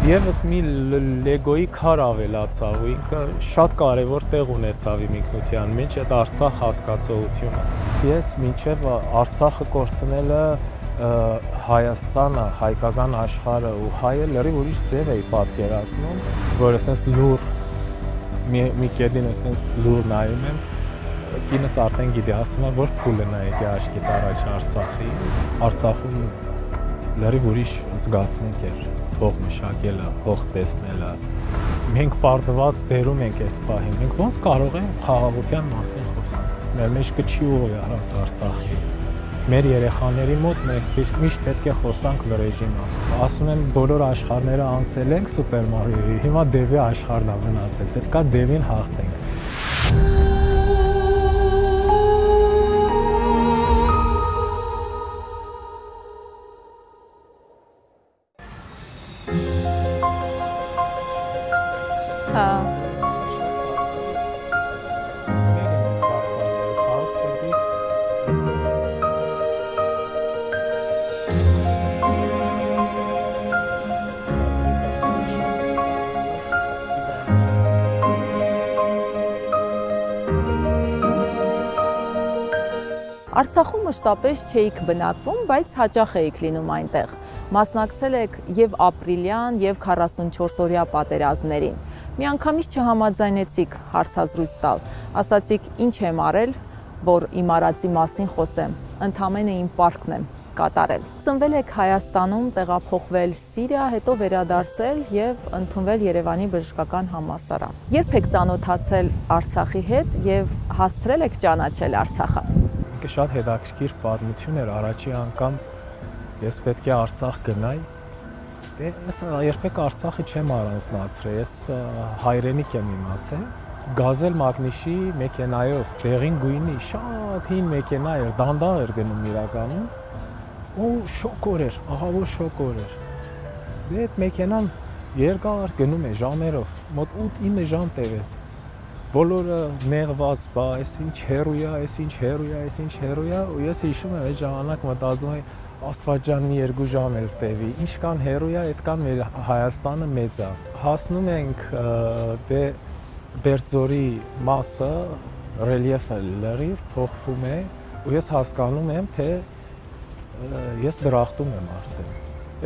Եվս մի լեգոյի քար ավելացավ ու ինքը շատ կարևոր տեղ ունեցավ իմ ինքնության մեջ այդ Արցախ հասկացողությունը։ Ես մինչև Արցախը կորցնելը Հայաստանը, հայկական աշխարհը ու հայը լրիվ ուրիշ ձև էի պատկերացնում, որ ասես լուր մի կետին ասես լուր նայում եմ, կինս արդեն գիտի, ասում է, որ փուլը նայեցի աչքիդ առաջ Արցախի, Արցախում լրիվ ուրիշ զգացմունք էր, փող մշակելը, փող տեսնելը։ Մենք պարտված դերում ենք այս պահին, մենք ոնց կարող ենք խաղաղության մասին խոսանք։ Մեր մեջ կչի ուղի առանց Արցախի։ Մեր երեխաների մոտ մենք միշտ պետք է խոսանք վրեժի մասին։ Ասում եմ, բոլոր աշխարհները անցել ենք Սուպեր Մարիոյի, հիմա Դևի աշխարհն է մնացել, պետք է Դևին հաղթենք։ Արցախում մշտապես չէիք բնակվում, բայց հաճախ էիք լինում այնտեղ։ Մասնակցել եք եւ ապրիլյան, եւ 44-օրյա պատերազմներին։ Միանգամից չհամաձայնեցիք հարցազրույց տալ։ Ասացիք, ինչ եմ արել, որ իմ արածի մասին խոսեմ։ Ընդամենը իմ պարտքն եմ կատարել։ Ծնվել եք Հայաստանում, տեղափոխվել Սիրիա, հետո վերադարձել եւ ընդունվել Երևանի բժշկական համալսարան։ Երբ եք ծանոթացել Արցախի հետ եւ հասցրել եք ճանաչել Արցախը։ Շատ հետաքրքիր պատմություն էր, առաջի անգամ ես պետք է Արցախ գնայի, դե ես երբեք Արցախը չեմ առանձնացրել, ես հայրենիք եմ իմացել, Գազել Մագնիշի մեքենայով, դեղին գույնի, շատ հին մեքենա էր, դանդաղ էր գնում իրականում, ու շոկոր էր, ահավոր շոկոր էր, դե այդ մեքենան երկար գնում է ժամերով, մոտ 8-9 ժամ տևեց, բոլորը նեղված, բա այս ինչ հերույա, այս ինչ հերույա, այս ինչ հերույա, ու ես հիշում եմ այդ ժամանակ մտածում եմ Աստվածջան մի 2 ժամ էլ տևի, ինչքան հերույա, այդքան մեր Հայաստանը մեծ է։ Հասնում ենք դե Բերձորի մասը, ռելիեֆը լրիվ փոխվում է, ու ես հասկանում եմ, թե ես դրախտում եմ արդեն։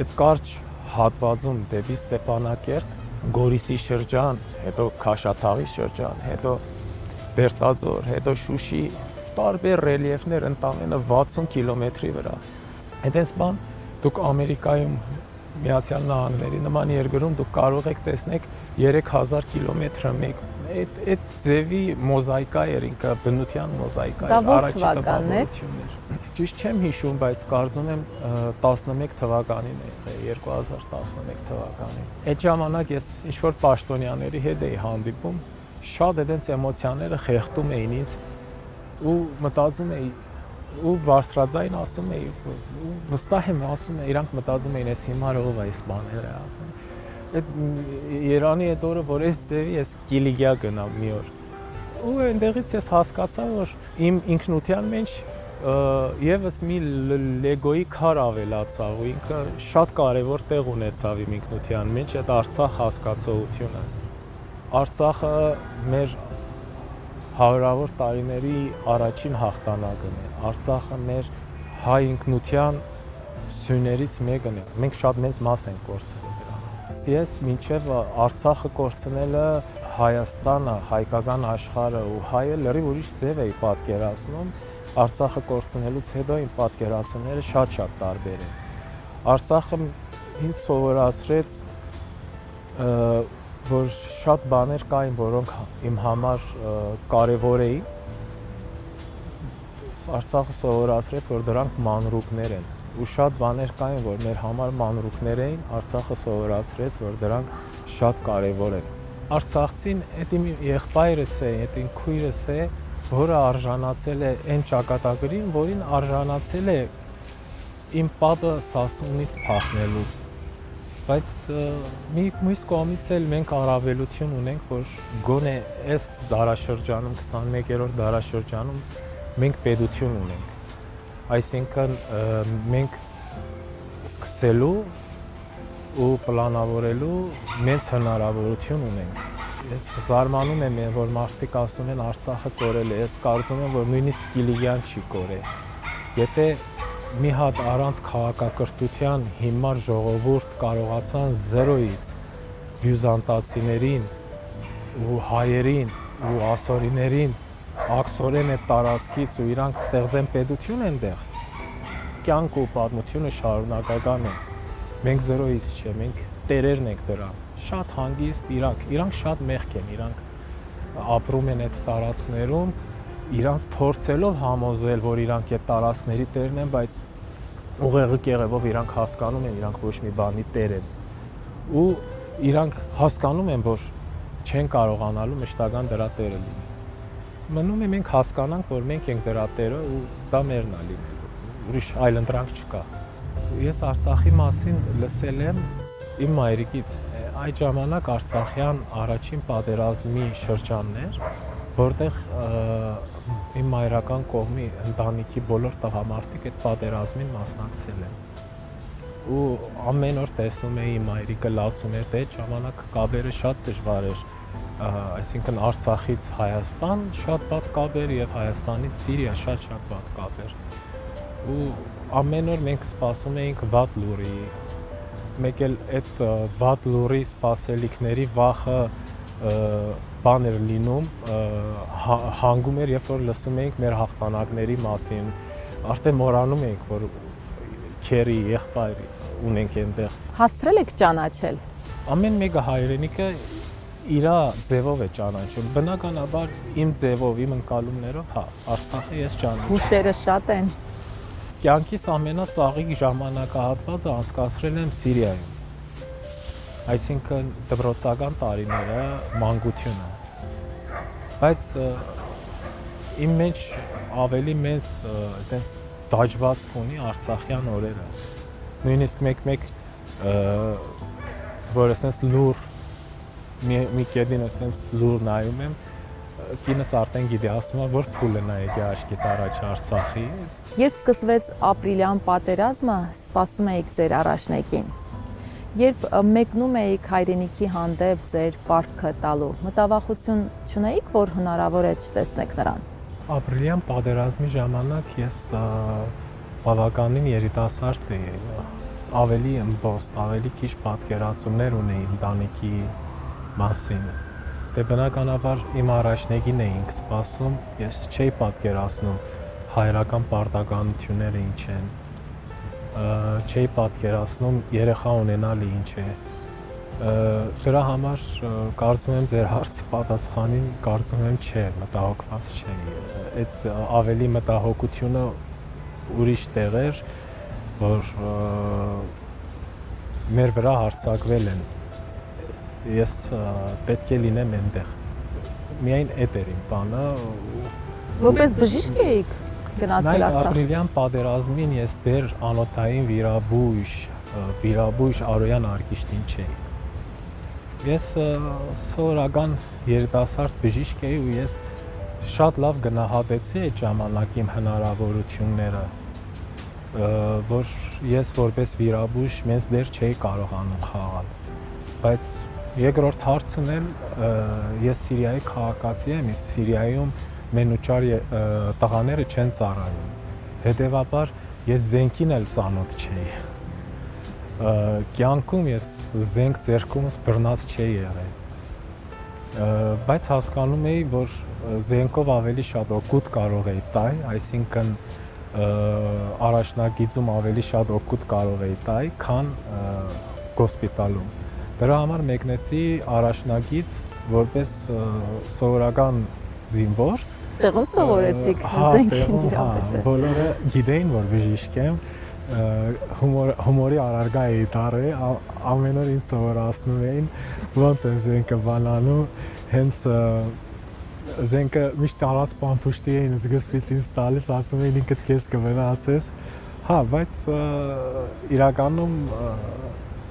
Այդ կարճ հատվածում դեպի Ստեփանակերտ Գորիսի շրջան, հետո Քաշաթաղի շրջան, հետո Բերտաձոր, հետո Շուշի, տարբեր ռելիեֆներ ընդամենը 60 կիլոմետրի վրա։ Այդպես բան դուք Ամերիկայում Միացյալ Նահանգների նման երկրում դուք կարող եք տեսնեք 3000 կիլոմետրը մեկ։ Այդ ձևի մոզաիկա էր ինքը, բնության մոզաիկա էր, առաջի տպավորություններ։ Ճիշտ չեմ հիշում, բայց կարծում եմ 11 թվականին է, 2011 թվականին։ Այդ ժամանակ ես ինչ-որ պաշտոնյաների հետ էի հանդիպում, շատ այդպես էմոցիաները խեղդում էին ինձ ու մտածում էի ու բարձրաձայն ասում էի, ու վստահ եմ ասում եմ, իրանք մտածում էին, այս հիմա ով է այս բաները ասում։ Այդ Երանի այդ օրը, որ այս ձևի ես Կիլիգիա գնամ մի օր։ Ու այնտեղից ես հասկացա, որ իմ ինքնության մեջ եւս մի լեգոյի քար ավելացավ ու ինքը շատ կարևոր տեղ ունեցավ իմ ինքնության մեջ այդ Արցախ հասկացողությունը։ Արցախը մեր հարյուրավոր տարիների առաջին հաղթանակն է։ Արցախը մեր հայ ինքնության սյուներից մեկն է։ Մենք շատ մեծ մաս ենք կորցրել դրանով։ Ես մինչև Արցախը կորցնելը Հայաստանը, հայկական աշխարհը ու հայը լրիվ ուրիշ ձև էի պատկերացնում։ Արցախը կորցնելուց հետո իմ պատկերացումները շատ տարբեր են։ Արցախը ինձ սովորացրեց, որ շատ բաներ կային, որոնք իմ համար կարևոր էին։ Արցախը սովորացրեց, որ դրանք մանրուքներ են, ու շատ բաներ կային, որ մեր համար մանրուքներ էին, Արցախը սովորացրեց, որ դրանք շատ կարևոր են։ Արցախցին այդ իմ եղբայրս է, այդ իմ քույրս է, որը արժանացել է այն ճակատագրին, որին արժանացել է իմ պապը Սասունից փախնելուց։ Բայց մյուս կողմից էլ մենք առավելություն ունենք, որ գոնե այս դարաշրջանում, 21-րդ դարաշրջանում մենք պետություն ունենք։ Այսինքն մենք սկսելու ու պլանավորելու մեծ հնարավորություն ունենք։ Ես զարմանում եմ, որ մարդիկ ասում են Արցախը կորել է, ես կարծում եմ, որ նույնիսկ Կիլիգյան չի կորել։ Եթե մի հատ առանց քաղաքակրթության հիմար ժողովուրդ կարողացան 0-ից բյուզանդացիներին ու հայերին ու ասորիներին աքսորեն այդ տարածքից ու իրանք ստեղծեն պետություն այնտեղ, կյանք ու պատմությունը շարունակական է։ Մենք 0-ից չէ, մենք տերերն ենք դրան։ Շատ հանգիստ իրանք շատ մեղք են, իրանք ապրում են այդ տարածքներում, իրանք փորձելով համոզել, որ իրանք այդ տարածքների տերն են, բայց ուղեղի կեղևով իրանք հասկանում են, իրանք ոչ մի բանի տեր են։ Ու իրանք հասկանում են, որ չեն կարողանալու մշտական դրա տերը լինել։ Մնում է մենք հասկանանք, որ մենք ենք դրա տերը ու դա մերն է լինելու։ Ուրիշ այլ ընտրանք չկա։ Ես Արցախի մասին լսել եմ իմ մայրիկից, այդ ժամանակ Արցախյան առաջին պատերազմի շրջաններ, որտեղ իմ մայրական կողմի ընտանիքի բոլոր տղամարդիկ այդ պատերազմին մասնակցել են։ Ու ամեն օր տեսնում էի իմ մայրիկը լացում էր, դե այդ ժամանակ կաբերը շատ դժվար էր, այսինքն Արցախից Հայաստան շատ վատ կապեր եւ Հայաստանից Սիրիա շատ վատ կապեր։ Ու ամեն օր մենք սպասում էինք վատ լուրի։ Մեկ էլ այդ վատ լուրի սպասելիքների վախը բան էր լինում, հանգում էր, երբ որ լսում էինք մեր հաղթանակների մասին, արդեն մոռանում էինք, որ քերի, եղբայր ունենք այնտեղ։ Հասցրել եք ճանաչել։ Ամեն մեկը հայրենիքը իր ձևով է ճանաչում։ Բնականաբար իմ ձևով, իմ ընկալումներով, հա, Արցախը ես ճանաչում։ Հուշերը շատ են։ Կյանքիս ամենածաղիկ ժամանակահատվածը անցկացրել եմ Սիրիայում։ Այսինքն դպրոցական տարիները, մանկությունը։ Բայց իմ մեջ ավելի մեծ այդպես դաջվածք ունի արցախյան օրերը։ Նույնիսկ մեկ-մեկ որ ասես լուր մի կետին ասես լուր նայում եմ, կինս արդեն գիտի, ասում է, որ փուլը նայեք աշկիտ առաջ Արցախի։ Երբ սկսվեց ապրիլյան պատերազմը, սպասում էիք ձեր առաջնեկին։ Երբ մեկնում էիք հայրենիքի հանդեպ ձեր պարտքը տալու, մտավախություն չունեիք, որ հնարավոր է չտեսնեք նրան։ Ապրիլյան պատերազմի ժամանակ ես բավականին երիտասարդ էի, ավելի ըմբոստ, ավելի քիչ պատկերացումներ ունեի ընտանիքի մասին։ Դե բնականաբար իմ առաջնեկին էինք սպասում, ես չէի պատկերացնում հայրական պարտականությունները ինչ են, չէի պատկերացնում երեխա ունենալը ինչ է։ Դրա համար կարծում եմ ձեր հարցի պատասխանին կարծում եմ չէ, մտահոգված չէի։ Այդ ավելի մտահոգությունը ուրիշ տեղ էր, որ մեր վրա հարձակվել են։ Ես պետք է լինեմ այնտեղ։ Միայն այդ էր իմ բանը։ Որպես բժիշկ էիք գնացել Արցախ։ Ապրիլյան պատերազմին ես դեռ անոթային վիրաբույժ Արոյան Արկիշտին չէի։ Ես սովորական երիտասարդ բժիշկ էի ու ես շատ լավ գնահատեցի այդ ժամանակ իմ հնարավորությունները, որ ես որպես վիրաբույժ մեզ դեռ չէի կարողանում խաղալ։ Բայց երկրորդ հարցն էլ ես Սիրիայի քաղաքացի եմ, իսկ Սիրիայում մենուճար տղաները չեն ծառայում։ Հետևաբար ես զենքին էլ ծանոթ չէի։ Կյանքում ես զենք ձեռքումս բռնած չէի եղել։ Բայց հասկանում էի, որ զենքով ավելի շատ օգուտ կարող էի տալ, այսինքն առաջնագիծում ավելի շատ օգուտ կարող էի տալ, քան հոսպիտալում։ Դրա համար մեկնեցի առաջնագիծ որպես սովորական զինվոր։ Տեղում սովորեցիք զենքին դիրապետել։ Բոլորը գիտեին, որ բժիշկ եմ, հումորի առարգա էի դառել, ամեն օր ինձ սովորացնում էին ոնց են զենքը բանանում, հենց զենքը միշտ առած պամփուշտի էին զգստից ինձ տալիս, ասում էին ինքդ քեզ կվնասես։ Հա, բայց իրականում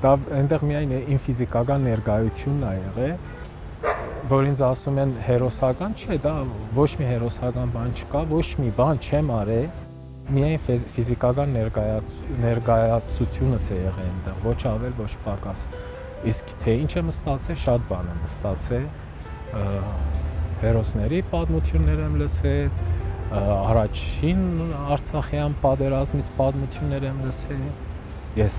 դա այնտեղ միայն իմ ֆիզիկական ներկայությունն է եղել, որ ինձ ասում են հերոսական չէ, դա ոչ մի հերոսական բան չկա, ոչ մի բան չեմ արել, միայն ֆիզիկական ներկայացությունս է եղել այնտեղ, ոչ ավել, ոչ պակաս։ Իսկ թե ինչ է ստացել, շատ բան եմ ստացել, հերոսների պատմություններ եմ լսել, առաջին Արցախյան պատերազմից պատմություններ եմ լսել։ Ես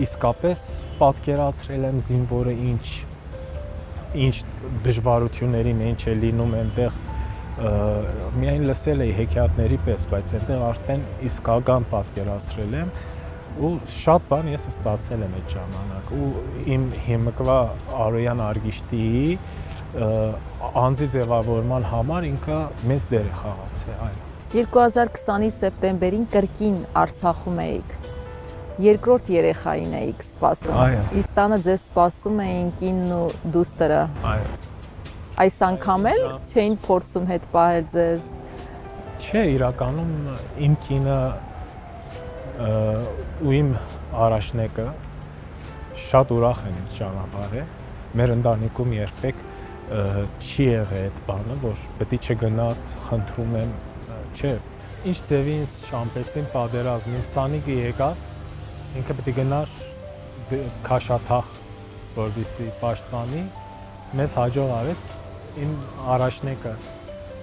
իսկապես պատկերացրել եմ զինվորը ինչ դժվարություններին ինչ է լինում այնտեղ, միայն լսել էի հեքիաթների պես, բայց այնտեղ արդեն իսկական պատկերացրել եմ ու շատ բան ես ստացել եմ այդ ժամանակ ու իմ հիմիկվա Արոյան Արգիշտիի անձի ձևավորման համար ինքը մեծ դեր է խաղացել, այո։ 2020-ի սեպտեմբերին կրկին Արցախում էիք։ Երկրորդ երեխային էիք սպասում։ Այո։ Իսկ տանը ձեզ սպասում էին կինն ու դուստրը։ Այո։ Այս անգամ էլ չէին փորձում հետ պահել ձեզ։ Չէ, իրականում իմ կինը ու իմ առաջնեկը շատ ուրախ են ինձ ճանապարհել։ Մեր ընտանիքում երբեք չի եղել այդ բանը, որ պետք է չգնաս, խնդրում եմ, չէ։ Ինչ ձևի ինձ շամպեցին պատերազմ, իմ սանիկը եկավ, ինքը պետք է գնար Քաշաթաղ, որպեսզի պաշտպանի, մեզ հաջող արեց իմ առաջնեկը։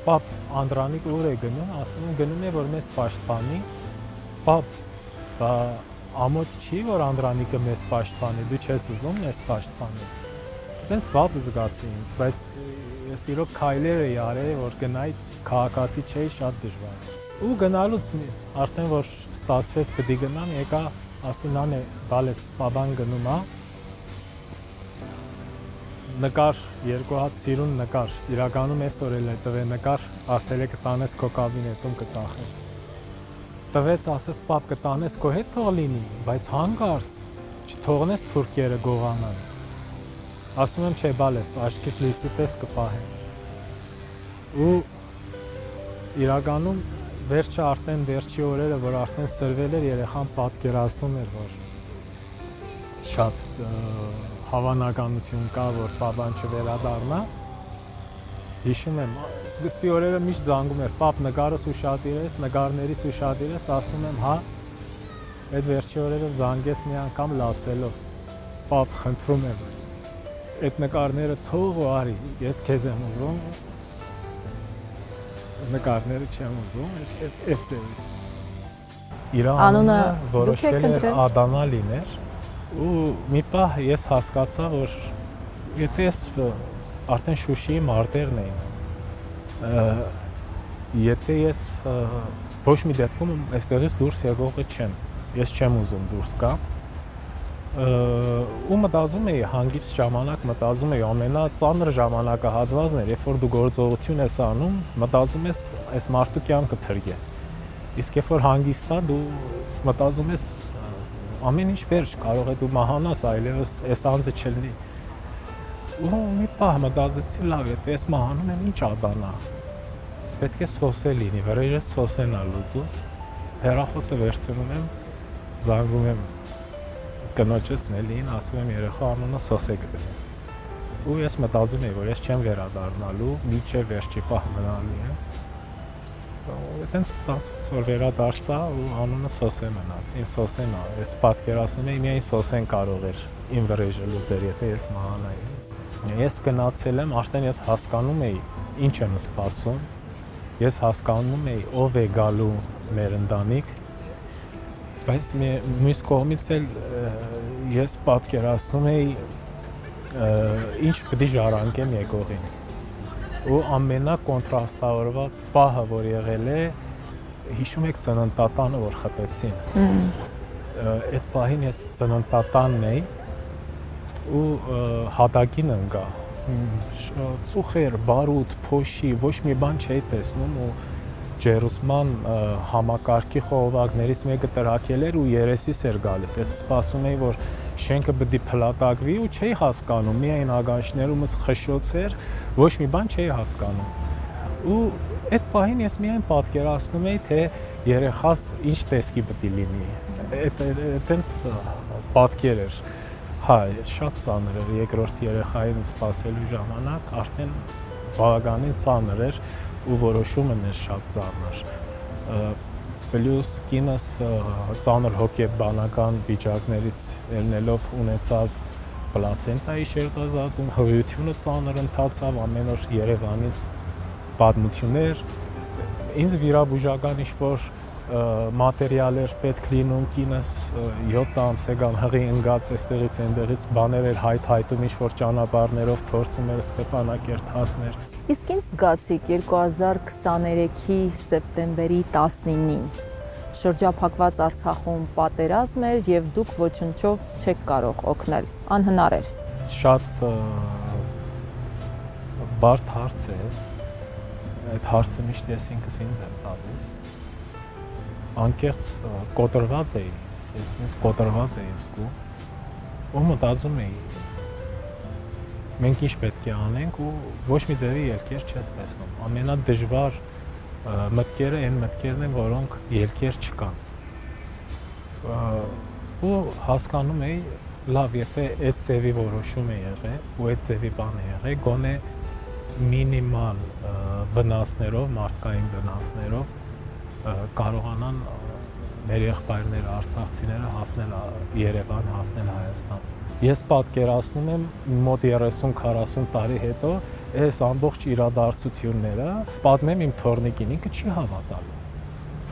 Պապ, Անդրանիկ ուր է գնում, ասում եմ գնում է, որ մեզ պաշտպանի։ Պապ, բա ամոթ չի, որ Անդրանիկը մեզ պաշտպանի, դու չես ուզում մեզ պաշտպանես։ Տենց վատ զգացի ինձ, բայց ես իրոք քայլեր էի արել, որ գնայի, քաղաքացի չէի, շատ դժվար։ Ու գնալուց արդեն որ ստացվեց պետք է գնամ, եկա, ասի նանե, բալես, պապան գնում է։ Նկար, երկու հատ սիրուն նկար, իրականում այսօր էլ է տվել նկար, ասել է կտանես քո կաբինետում կտախես։ Տվեց, ասես պապ կտանես քո հետ թող լինի, բայց հանկարծ չթողնես թուրքերը գողանան։ Ասում եմ չէ, բալես, աչքիս լույսի պես կպահեմ։ Ու իրականում վերջը արդեն վերջի օրերը, որ արդեն սրվել էր, երեխան պատկերացնում էր, որ շատ հավանականություն կա, որ պապան չվերադառնա։ Հիշում եմ, սկզբի օրերը միշտ զանգում էր, պապ նկարս ուշադիրես, նկարներիս ուշադիրես, ասում եմ, հա, այդ վերջի օրերը զանգեց մի անգամ լացելով, պապ խնդրում եմ, այդ նկարները թող ու արի, ես քեզ եմ ուզում, նկարները չեմ ուզում, այդ ձևի։ Իր անունը որոշվել էր Ադանա լիներ ու մի պահ ես հասկացա, որ եթե ես արդեն Շուշիի մարտերն էին, եթե ես ոչ մի դեպքում այստեղից դուրս եկողը չեմ, ես չեմ ուզում դուրս գամ, ու մտածում էի հանգիստ ժամանակ, մտածում էի ամենածանր ժամանակահատվածն էր, երբ որ դու գործողություն ես անում, մտածում ես այս մարդու կյանքը թրգես, իսկ երբ որ հանգիստ է, դու մտածում ես ամեն ինչ վերջ, կարող է դու մահանաս, այլևս այս անձը չլինի։ Ու մի պահ մտածեցի, լավ, եթե ես մահանում եմ, ինչ Ադանա։ Պետք է Սոսե լինի, վրեժս Սոսեն է լուծում։ Հեռախոսը վերցնում եմ, զանգում եմ կնոջս Նելիին, ասում եմ երեխա անունը Սոսե կգնես։ Ու ես մտածում էի, որ ես չեմ վերադառնալու, մինչև վերջի պահ մնալու եմ։ Այդտենց ստացվեց, որ վերադարձա ու անունը Սոսե մնաց, իմ Սոսեն է, ես պատկերացնում էի, միայն Սոսեն կարող էր իմ վրեժը լուծել, եթե ես մահանայի։ Ես գնացել եմ, արդեն ես հասկանում էի, ինչ եմ սպասում, ես հասկանում էի, ով է գալու մեր ընտանիք, բայց մյուս կողմից էլ ես պատկերացնում էի, ինչ պետք է ժառանգեմ եկողին։ Ու ամենակոնտրաստավորված պահը, որ եղել է, հիշում եք ծննդատանը, որ խփեցին։ Այդ պահին ես ծննդատանն էի ու հատակին ընկա։ Ծուխեր, բարուտ, փոշի, ոչ մի բան չէի տեսնում ու ջերուսման համակարգի խողովակներից մեկը տրակել էր ու երեսիս էր գալիս։ Ես սպասում էի, որ շենքը պետք է փլատակվի ու չէի հասկանում, միայն ագանչներումս խշշոց էր, ոչ մի բան չէի հասկանում։ Ու այդ պահին ես միայն պատկերացնում էի, թե երեխաս ինչ տեսքի պետք է լինի։ Այդտենց պատկեր էր։ Հա, շատ ծանր էր երկրորդ երեխային սպասելու ժամանակ, արդեն բավականին ծանր էր ու որոշումն էր շատ ծանր։ պլյուս կինս ծանր հոգեբանական վիճակներից ելնելով ունեցավ պլացենտայի շերտազատում, հղիությունը ծանր ընթացավ, ամեն օր Երևանից պատմություններ, ինձ վիրաբուժական ինչ-որ մատերիալ էր պետք լինում, կինս 7 ամս եկան հղի ընկած այստեղից այնտեղից բաներ էր հայթայթում ինչ-որ ճանապարհներով փորձում էր Ստեփանակերտ հասներ։ Իսկ ինչ զգացիք 2023-ի սեպտեմբերի 19-ին։ Շրջափակված Արցախում պատերազմ էր եւ դուք ոչնչով չեք կարող օգնել, անհնար էր։ Շատ բարդ հարց է, այդ հարցը միշտ ես ինքս ինձ եմ տալիս։ Անկեղծ կոտրված էի, ես ինձ կոտրված էի զգում, ու մտածում էի, մենք ինչ պետք է անենք ու ոչ մի ձևի ելքեր չես տեսնում։ Ամենադժվար մտքերը այն մտքերն են, որոնք ելքեր չկան։ Ու հասկանում էի, լավ, եթե այդ ձևի որոշում է եղել ու այդ ձևի բան է եղել, գոնե մինիմալ վնասներով, մարդկային վնասներով կարողանան մեր եղբայրները, արցախցիները հասնել Երևան, հասնել Հայաստան։ Ես պատկերացնում եմ մոտ 30-40 տարի հետո այս ամբողջ իրադարձությունները պատմեմ իմ թորնիկին, ինքը չի հավատալու,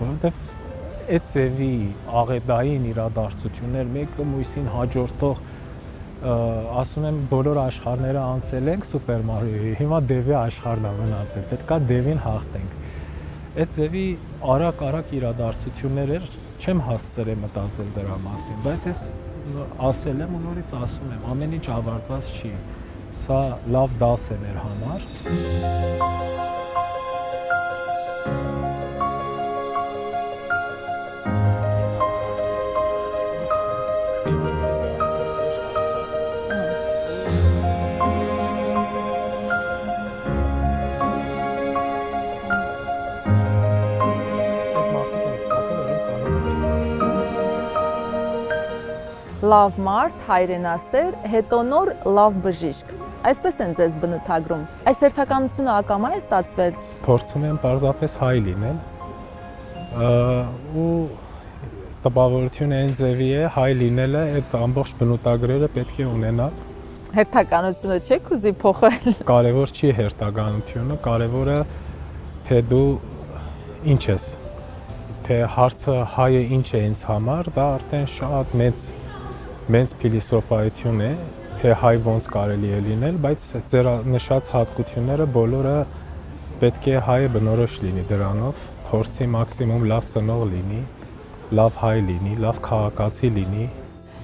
որովհետև այդ ձևի աղետային իրադարձություններ մեկը մյուսին հաջորդող, ասում եմ, բոլոր աշխարհները անցել ենք Սուպեր Մարիոյի, հիմա Դևի աշխարհն է մնացել, պետքա Դևին հաղթենք։ Այդ ձևի արագ իրադարձություններ էր, չեմ հասցրել մտածել դրա մասին, բայց ես ասել եմ ու նորից ասում եմ, ամեն ինչ ավարտված չի, սա լավ դաս է մեր համար։ Լավ մարդ, հայրենասեր, հետո նոր լավ բժիշկ։ Այսպես են ձեզ բնութագրում։ Այս հերթականությունը ակամա է ստացվել։ Փորձում եմ պարզապես հայ լինել ու տպավորությունը այն ձևի է, հայ լինելը այդ ամբողջ բնութագրերը պետք է ունենալ։ Հերթականությունը չեք ուզի փոխել։ Կարևոր չի հերթականությունը, կարևորը թե դու ինչ ես, թե հարցը հայը ինչ է ինձ համար, դա արդեն շատ մեծ փիլիսոփայություն է, թե հայ ոնց կարելի է լինել, բայց ձեր նշած հատկությունները բոլորը պետք է հայը բնորոշ լինի դրանով, փորձի մաքսիմում լավ ծնող լինի, լավ հայ լինի, լավ քաղաքացի լինի։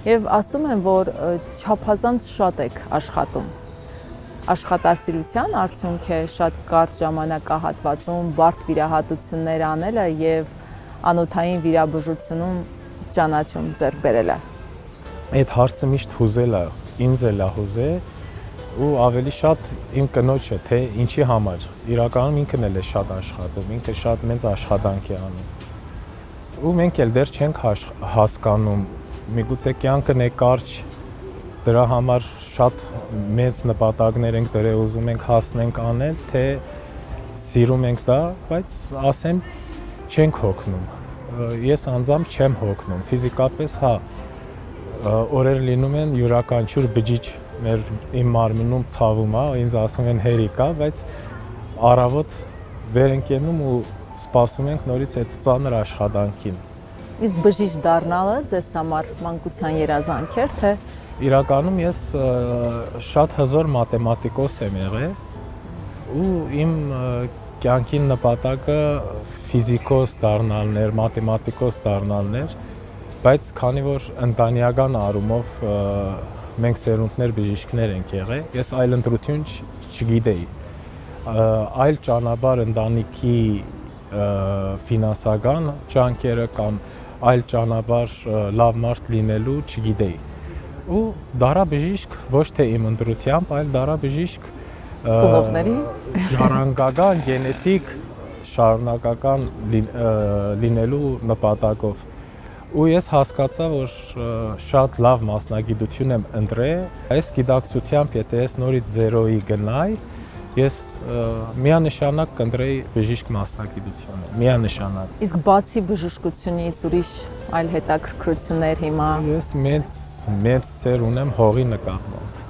Եվ ասում են, որ չափազանց շատ եք աշխատում։ Աշխատասիրության արդյունք է շատ կարճ ժամանակահատվածում բարդ վիրահատություններ անելը եւ անոթային վիրաբուժությունում ճանաչում ձեռք բերելը։ Այդ հարցը միշտ հուզել է, ինձ էլ է հուզել ու ավելի շատ իմ կնոջը, թե ինչի համար։ Իրականում ինքն էլ է շատ աշխատում, ինքը շատ մեծ աշխատանք է անում։ Ու մենք էլ դեռ չենք հասկանում, միգուցե կյանքը նեկարճ, դրա համար շատ մեծ նպատակներ ենք դրել, ուզում ենք հասնենք անել, թե սիրում ենք դա, բայց ասեմ չենք հոգնում։ Ես անձամբ չեմ հոգնում, ֆիզիկապես հա, օրեր լինում են յուրաքանչյուր բջիջ իմ մարմնում ցավում է, ինձ ասում են հերիք է, բայց առավոտ վեր ենք ենում ու սպասում ենք նորից այդ ծանր աշխատանքին։ Իսկ բժիշկ դառնալը ձեզ համար մանկության երազանք էր, թե իրականում ես շատ հզոր մաթեմատիկոս եմ եղել ու իմ կյանքի նպատակը ֆիզիկոս դառնալն էր, մաթեմատիկոս դառնալն էր, բայց քանի որ ընտանեկան առումով մենք սերունդներ բժիշկներ ենք եղել, ես այլ ընտրություն չգիտեի։ Այլ ճանապարհ ընտանիքի ֆինանսական ջանքերը կամ այլ ճանապարհ լավ մարդ լինելու չգիտեի։ Ու դառա բժիշկ ոչ թե իմ ընտրությամբ, այլ դառա բժիշկ ծնողների ժառանգական, գենետիկ, շարունակական լինելու նպատակով։ Ու ես հասկացա, որ շատ լավ մասնագիտություն եմ ընտրել, այս գիտակցությամբ, եթե ես նորից 0-ի գնայի, Ես միանշանակ կընտրեի բժիշկ մասնագիտությունը, միանշանակ։ Իսկ բացի բժշկությունից ուրիշ այլ հետաքրքրություններ հիմա։ Ես մեծ սեր ունեմ հողի նկատմամբ։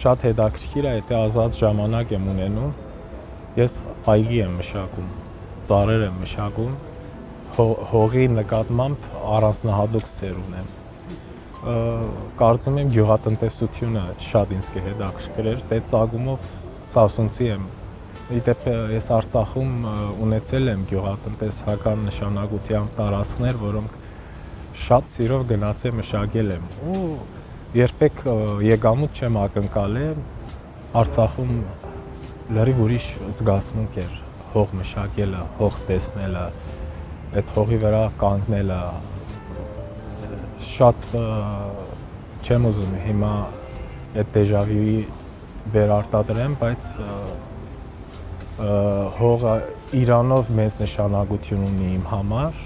Շատ հետաքրքիր է, եթե ազատ ժամանակ եմ ունենում, ես այգի եմ մշակում, ծառեր եմ մշակում, հողի նկատմամբ առանձնահատուկ սեր ունեմ։ Կարծում եմ գյուղատնտեսությունը շատ ինձ կհետաքրքրեր, դե ծագումով սասունցի եմ։ Իդեպ ես Արցախում ունեցել եմ գյուղատնտեսական նշանակությամբ տարածքներ, որոնք շատ սիրով գնացել մշակել եմ ու երբեք եկամուտ չեմ ակնկալել, Արցախում լրիվ ուրիշ զգացմունք էր հող մշակելը, հող տեսնելը, այդ հողի վրա կանգնելը, շատ չեմ ուզում հիմա այդ դեժավյուի վերարտադրեմ, բայց հողը Իրանով մեծ նշանակություն ունի իմ համար,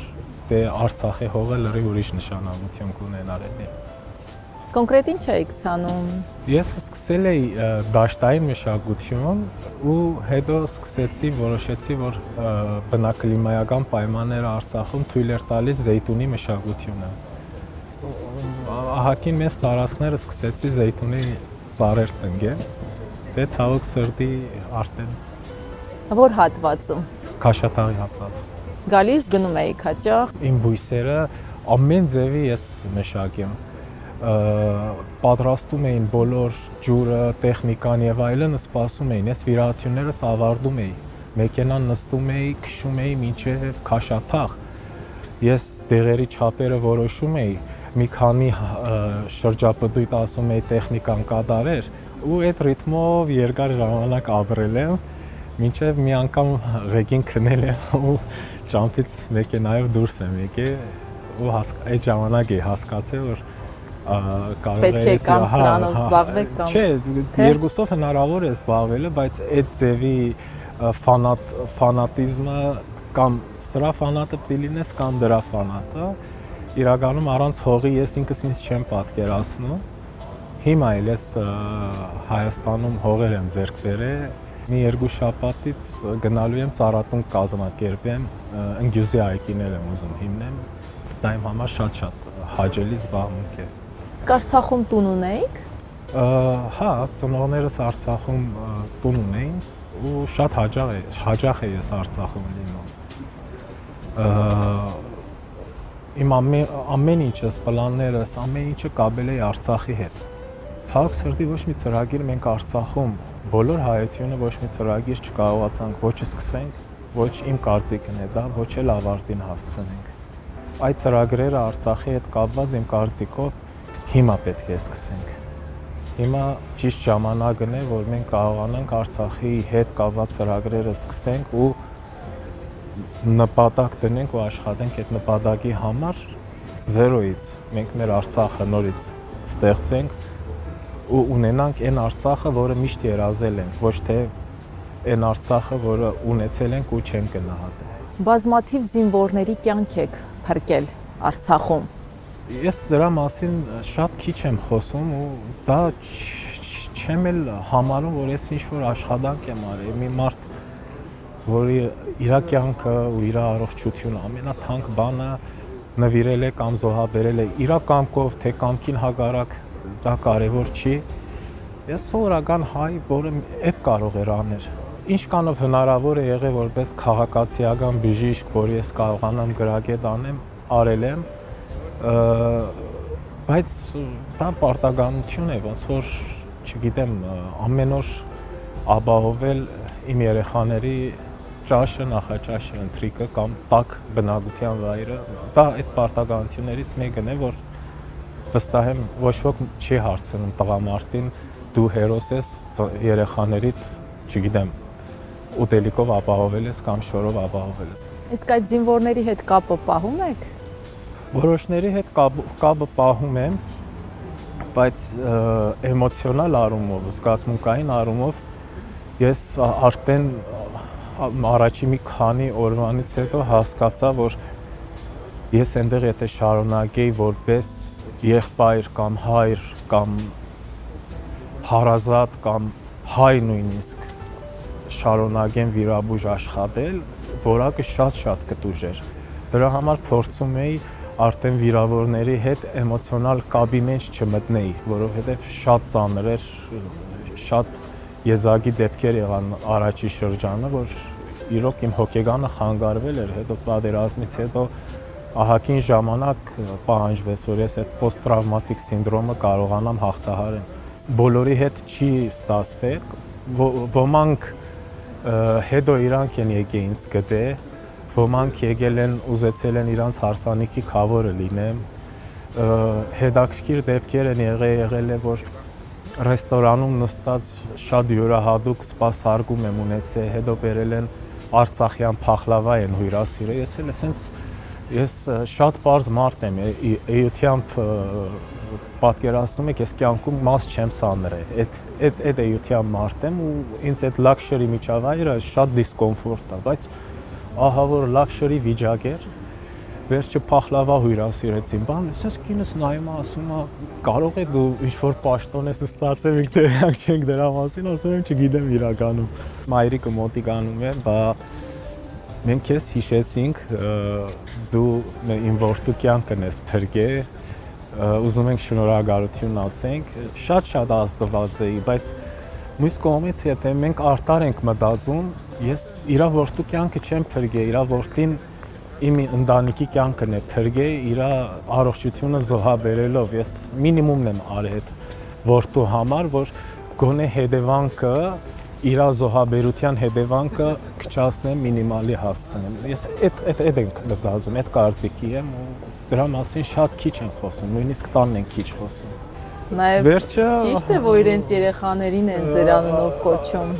դե Արցախի հողը լրիվ ուրիշ նշանակություն կունենար էլի։ Կոնկրետ ինչ եք ցանում։ Ես սկսել էի դաշտային մշակություն ու հետո որոշեցի, որ բնակլիմայական պայմանները Արցախում թույլ էր տալիս զեյթունի մշակությունը։ Ահագին մեծ տարածքները սկսեցի զեյթունի ծառեր տնկել, դե ցավոք սրտի արդեն Որ հատվածում։ Քաշաթաղի հատվածում։ Գալիս գնում էիք հաճախ։ Իմ բույսերը ամեն ձևի ես մշակեմ։ Պատրաստում էին բոլոր ջուրը, տեխնիկան եւ այլն, սպասում էին, ես վիրահատություններս ավարտում էի։ Մեքենան նստում էի, քշում էի մինչև Քաշաթաղ։ Ես դեղերի չափերը որոշում էի, մի քանի շրջապտույտ ասում էի տեխնիկան կատարեր ու այդ ռիթմով երկար ժամանակ ապրել եմ, մինչև մի անգամ ղեկին քնել եմ ու ճամփից մեքենայով դուրս եմ եկել ու այդ ժամանակ էի հասկացել, որ պետք է կամ սրանով զբաղվեք կամ չէ, երկուսով հնարավոր է զբաղվելը, բայց այդ ձևի ֆանատիզմը կամ սրա ֆանատը պիտի լինես կամ դրա ֆանատը, իրականում առանց հողի ես ինքս ինձ չեմ պատկերացնում։ Հիմա էլ ես Հայաստանում հողեր եմ ձեռք բերել, մի երկու շաբաթից գնալու եմ ծառատուն կազմակերպեմ, ընկյուզի այգիներ եմ ուզում հիմնեմ, դա իմ համար շատ հաճելի զբաղմունք է։ Իսկ Արցախում տուն ունեիք։ Հա, ծնողներս Արցախում տուն ունեին ու շատ հաճախ է ես Արցախում լինում։ Իմ ամեն ինչս, պլաններս, ամեն ինչը կապել է Արցախի հետ։ Ցավոք սրտի ոչ մի ծրագիր մենք Արցախում, բոլոր հայությունը ոչ մի ծրագիր չկարողացանք ոչ սկսենք, ոչ իմ կարծիքն է դա, ոչ էլ ավարտին հասցնենք։ Այդ ծրագրերը Արցախի հետ կապված իմ կարծիքով հիմա պետք է սկսենք։ Հիմա ճիշտ ժամանակն է, որ մենք կարողանանք Արցախի հետ կապված ծրագրերը սկսենք ու նպատակ դնենք ու աշխատենք այդ նպատակի համար զերոյից։ Մենք մեր Արցախը նորից ստեղծենք ու ունենանք այն Արցախը, որը միշտ երազել ենք, ոչ թե այն Արցախը, որը ունեցել ենք ու չենք գնահատել։ Բազմաթիվ զինվորների կյանք եք փրկել Արցախում։ Ես դրա մասին շատ քիչ եմ խոսում ու դա չեմ էլ համարում, որ ես ինչ-որ աշխատանք եմ արել։ Մի մարդ, որի իր կյանքը ու իր առողջությունը ամենաթանկ բանը նվիրել է կամ զոհաբերել է իր կամքով, թե կամքին հակառակ, դա կարևոր չի։ Ես սովորական հայ, որը այդ կարող էր անել։ Ինչքանով հնարավոր է եղել որպես քաղաքացիական բժիշկ, որ ես կարողանամ գրագետ անեմ, արել եմ, բայց դա պարտականություն է, ոնց որ, չգիտեմ, ամեն օր ապահովել իմ երեխաների ճաշը, նախաճաշը, ընթրիկը կամ տաք բնակության վայրը, դա այդ պարտականություններից մեկն է, որ վստահ եմ ոչ ոք չի հարցնում տղամարդին, դու հերոս ես, երեխաներիդ, չգիտեմ, ուտելիքով ապահովել ես կամ շորով ապահովել ես։ Իսկ այդ զինվորների հետ կապը պահում եք։ Որոշների հետ կապը պահում եմ, բայց էմոցիոնալ առումով, զգացմունքային առումով ես արդեն առաջի մի քանի օրվանից հետո հասկացա, որ ես այնտեղ եթե շարունակեի որպես եղբայր կամ հայր կամ հարազատ կամ հայ նույնիսկ շարունակեն վիրաբույժ աշխատել, որակը շատ կտուժ էր։ Դրա համար փորձում էի արդեն վիրավորների հետ էմոցիոնալ կապի մեջ չմտնեի, որովհետև շատ ծանր էր, շատ եզակի դեպքեր եղան առաջի շրջանը, որ իրոք իմ հոգեգանը խանգարվել էր, հետո պատերազմից հետո ահագին ժամանակ պահանջվեց, որ ես այդ պոստ-տրավմատիկ սինդրոմը կարողանամ հաղթահարել։ Բոլորի հետ չի ստացվել, ոմանք հետո իրանք են եկել ինձ գտե, ոմանք եկել են ուզեցել են իրանց հարսանիքի քավորը լինեմ, հետաքրքիր դեպքեր են եղել է, որ ռեստորանում նստած շատ յուրահատուկ սպասարկում եմ ունեցել, հետո բերել են արցախյան փախլավա են հյուրասիրել, ես շատ պարզ մարդ եմ, էությամբ պատկերացնում եք, ես կյանքում մաս չեմ սանրել, այդ էությամբ մարդ եմ ու ինձ այդ լաքշերի միջավայրը շատ դիսկոմֆորտ է, բայց ահա որ լաքշերի վիճակ էր, վերջը փախլավա հյուրասիրեցին, ասես կինս նայում է, ասում է, կարող է դու ինչ-որ պաշտոն ես ստացել, մենք տեղյակ չենք դրա մասին, ասում եմ, չգիտեմ իրականում։ Մայրիկը մոտիկանում է, բա մենք քեզ հիշեցինք, դու իմ որդու կյանքն ես փրկել, ուզում ենք շնորհակալություն ասենք, շատ ազդված էի, բայց մյուս կողմից եթե մենք արտար ենք մտածում, ես իր որդու կյանքը չեմ փրկել, իր որդին իմ ընտանիքի կյանքն է փրկել, իր առողջությունը զոհաբերելով, ես մինիմումն եմ արել այդ որդու համար, որ գոնե հետևանքը իր զոհաբերության հետևանքը քչացնեմ, մինիմալի հասցնեմ։ Ես այդ ենք մտածում, այդ կարծիքի եմ ու դրա մասին շատ քիչ են խոսում, նույնիսկ տանն են քիչ խոսում։ Նաև ճիշտ է, որ իրենց երեխաներին են ձեր անունով կոչում։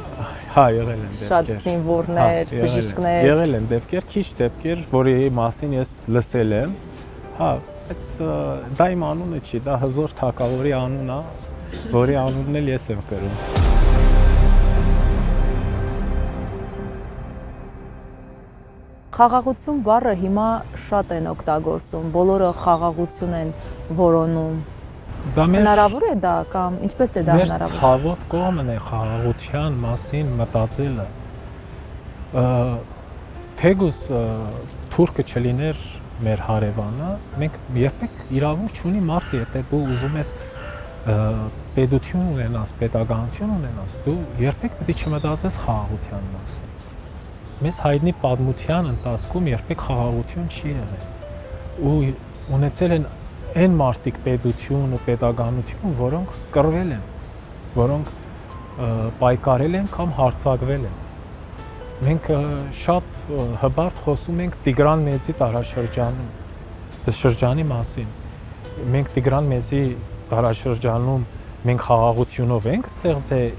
Հա, եղել են դեպքեր։ Շատ զինվորներ, բժիշկներ։ Եղել են դեպքեր, քիչ դեպքեր, որի մասին ես լսել եմ։ Հա, բայց դա իմ անունը չի, դա հզոր թագավորի անունն է, որի անունն էլ ես եմ կրում։ Խաղաղություն բառը հիմա շատ են օգտագործում, բոլորը խաղաղություն են որոնում։ Հնարավոր է դա կամ ինչպես է դա հնարավոր։ Մեր ցավոտ կողմն է խաղաղության մասին մտածելը։ Թեգուս թուրքը չլիներ մեր հարևանը, մենք երբեք իրավունք չունի մարդը, եթե դու ուզում ես պետություն ունենաս, պետականություն ունենաս, դու երբեք պետք է չմտածես խաղաղության մասին։ Մեզ հայտնի պատմության ընթացքում երբեք խաղաղություն չի եղել։ Ու ունեցել են այն մարդիկ պետություն ու պետականություն, որոնք կռվել են, որոնք պայքարել են կամ հարձակվել են։ Մենք շատ հբարտ խոսում ենք Տիգրան Մեծի դարաշրջանի մասին։ Մենք Տիգրան Մեծի դարաշրջանում մենք խաղաղությունով ենք ստեղծել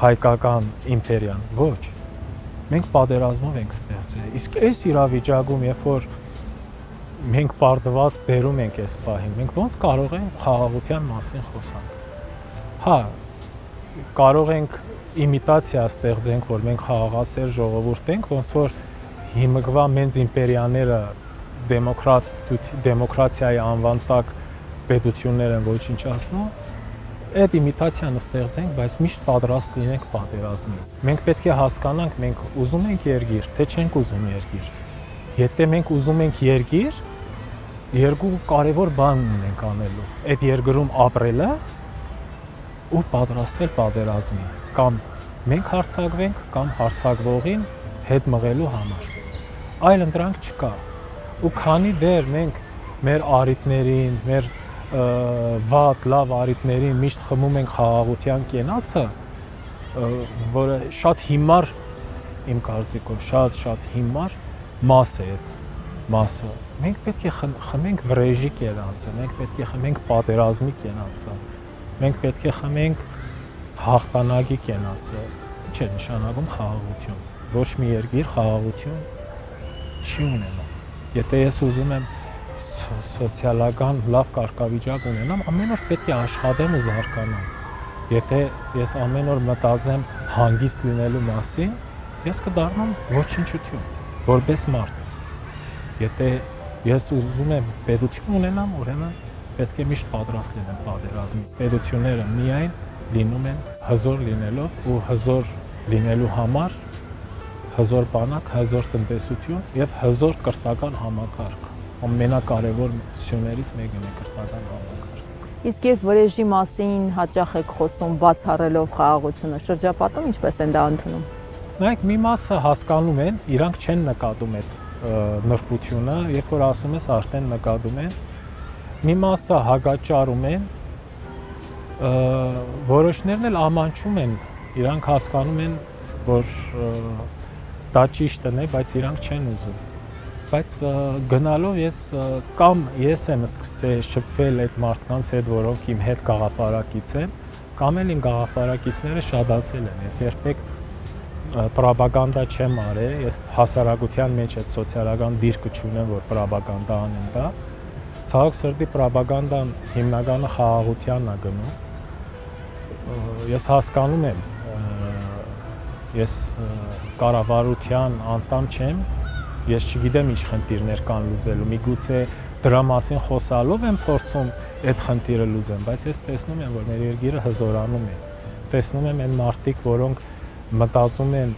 հայկական իմպերիան, ոչ։ Մենք պատերազմով ենք ստեղծել։ Իսկ այս իրավիճակում, երբ որ մենք պարտված դերում ենք այս պահին, մենք ոնց կարող ենք խաղաղության մասին խոսանք։ Հա, կարող ենք իմիտացիա ստեղծենք, որ մենք խաղաղասեր ժողովուրդ ենք, ոնց որ հիմիկվա մեծ իմպերիաները դեմոկրատիայի անվան տակ պետություններ են ոչնչացնում, այդ իմիտացիան ստեղծենք, բայց միշտ պատրաստ լինենք պատերազմի։ Մենք պետք է հասկանանք, մենք ուզում ենք երկիր, թե չենք ուզում երկիր։ Եթե մենք ուզում ենք երկիր, երկու կարևոր բան ունենք անելու։ Այդ երկրում ապրելը ու պատրաստվել պատերազմի։ Կամ մենք հարձակվենք, կամ հարձակվողին հետ մղելու համար։ Այլ ընտրանք չկա։ Ու քանի դեռ մենք մեր առիթներին, մեր վատ, լավ առիթներին միշտ խմում ենք խաղաղության կենացը, որը շատ հիմար, իմ կարծիքով, շատ հիմար մաս է այդ մասը։ Մենք պետք է խմենք վրեժի կենացը, մենք պետք է խմենք պատերազմի կենացը, մենք պետք է խմենք հաղթանակի կենացը, ինչ է նշանակում խաղաղություն։ Ոչ մի երկիր խաղաղություն չի ունենա։ Եթե ես ուզում եմ սոցիալական լավ կարգավիճակ ունենամ, ամեն օր պետք է աշխատեմ ու զարգանամ։ Եթե ես ամեն օր մտածեմ հանգիստ լինելու մասին, ես կդառնամ ոչնչություն, որպես մարդ։ Եթե ես ուզում եմ պետություն ունենամ, ուրեմն պետք է միշտ պատրաստ լինեմ պատերազմի։ Պետությունները միայն լինում են հզոր լինելով ու հզոր լինելու համար հզոր բանակ, հզոր տնտեսություն եւ հզոր կրթական համակարգ։ Ամենակարևորություններից մեկն է կրթական համակարգը։ Իսկ երբ վրեժի մասին հաճախ եք խոսում բացառելով խաղաղությունը, շրջապատում ինչպես են դա ընդունում։ Նայեք, մի մասը հասկանում են, իրանք չեն նկատում այդ նրբությունը, երբ որ ասում ես արդեն նկատում են։ Մի մասը հագաճարում են, որոշներն էլ ամանչում են, իրանք հասկանում են, որ դա ճիշտն է, բայց իրանք չեն ուզում։ Բայց գնալով ես եմ սկսել շփվել այդ մարդկանց հետ, որոնք իմ հետ գաղափարակից են, կամ էլ իմ գաղափարակիցները շատացել են։ Ես երբեք պրոպագանդա չեմ արել, ես հասարակության մեջ այդ սոցիալական դիրքը չունեմ, որ պրոպագանդա անեմ դա։ Ցավոք սրտի պրոպագանդան հիմնականը խաղաղությանն է գնում։ Ես հասկանում եմ, ես կառավարության անդամ չեմ, ես չգիտեմ ինչ խնդիրներ կան լուծելու, միգուցե դրա մասին խոսալով եմ փորձում այդ խնդիրը լուծեմ, բայց ես տեսնում եմ, որ մեր երկիրը հզորանում է։ Տեսնում եմ այն մարդիկ, որոնք մտածում են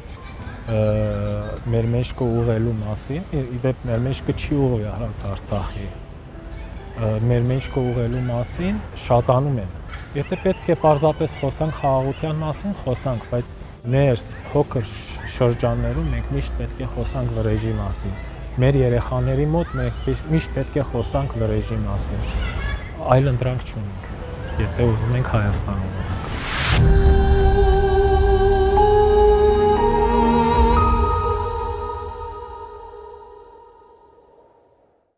մեր մեջքը ուղղելու մասին, իդեպ մեր մեջքը չի ուղղի առանց Արցախի։ Մեր մեջքը ուղղելու մասին շատանում են։ Եթե պետք է պարզապես խոսանք խաղաղության մասին, խոսանք, բայց ներս փոքր շրջաններում մենք միշտ պետք է խոսանք վրեժի մասին։ Մեր երեխաների մոտ մենք միշտ պետք է խոսանք վրեժի մասին։ Այլ ընտրանք չունենք, եթե ուզում ենք Հայաստան ունենանք։